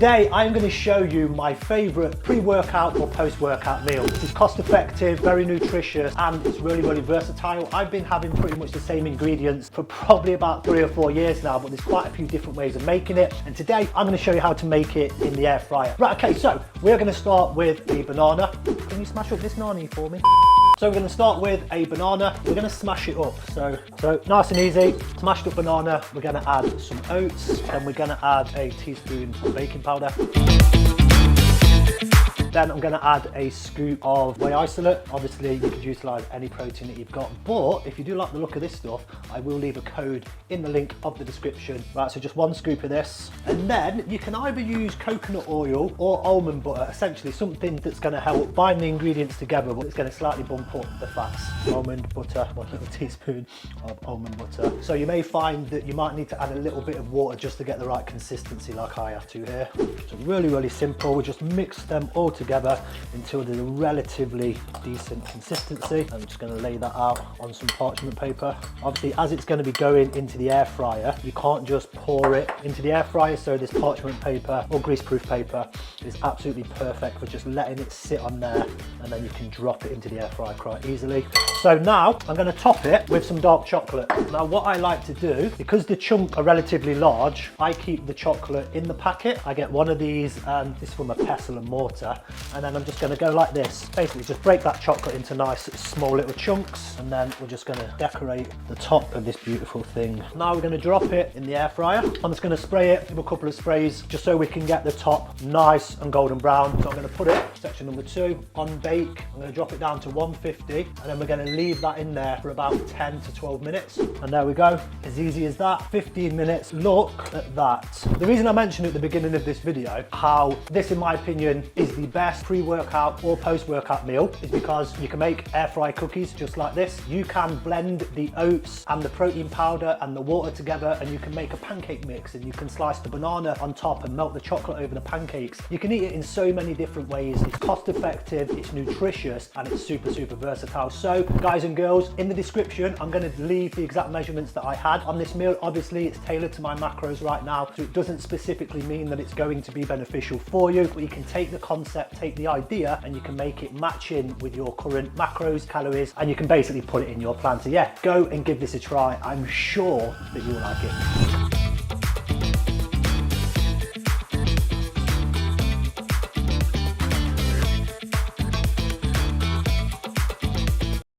Today I'm going to show you my favourite pre-workout or post-workout meal. This is cost effective, very nutritious, and it's really versatile. I've been having pretty much the same ingredients for probably about 3 or 4 years now, but there's quite a few different ways of making it. And today I'm going to show you how to make it in the air fryer. Right, okay, so we're going to start with a banana. Can you smash up this nani for me? So we're going to start with a banana. We're going to smash it up. So nice and easy. Smashed up banana. We're going to add some oats, and we're going to add a teaspoon of baking powder. Then I'm going to add a scoop of whey isolate. Obviously, you could utilise any protein that you've got, but if you do like the look of this stuff, I will leave a code in the link of the description. Right, so just 1 scoop of this. And then you can either use coconut oil or almond butter, essentially something that's going to help bind the ingredients together, but it's going to slightly bump up the fats. Almond butter, 1 little teaspoon of almond butter. So you may find that you might need to add a little bit of water just to get the right consistency, like I have to here. So really simple. We just mix them all together until there's a relatively decent consistency. I'm just going to lay that out on some parchment paper. Obviously, as it's going to be going into the air fryer, you can't just pour it into the air fryer, so this parchment paper or greaseproof paper is absolutely perfect for just letting it sit on there, and then you can drop it into the air fryer quite easily. So now I'm going to top it with some dark chocolate. Now what I like to do, because the chunks are relatively large, I keep the chocolate in the packet. I get one of these, this is from a pestle and mortar, and then I'm just going to go like this. Basically just break that chocolate into nice small little chunks, and then we're just going to decorate the top of this beautiful thing. Now we're going to drop it in the air fryer. I'm just going to spray it with a couple of sprays just so we can get the top nice and golden brown. So I'm going to put it, section number 2, on bake. I'm going to drop it down to 150, and then we're going to leave that in there for about 10 to 12 minutes. And there we go, as easy as that. 15 minutes, look at that. The reason I mentioned at the beginning of this video how this, in my opinion, is the best pre-workout or post-workout meal is because you can make air fry cookies just like this. You can blend the oats and the protein powder and the water together, and you can make a pancake mix, and you can slice the banana on top and melt the chocolate over the pancakes. You can eat it in so many different ways. It's cost effective, it's nutritious, and it's super versatile. So guys and girls, in the description I'm going to leave the exact measurements that I had on this meal. Obviously it's tailored to my macros right now, so it doesn't specifically mean that it's going to be beneficial for you, but you can take the concept, take the idea, and you can make it match in with your current macros, calories, and you can basically put it in your plan. So yeah, go and give this a try. I'm sure that you will like it.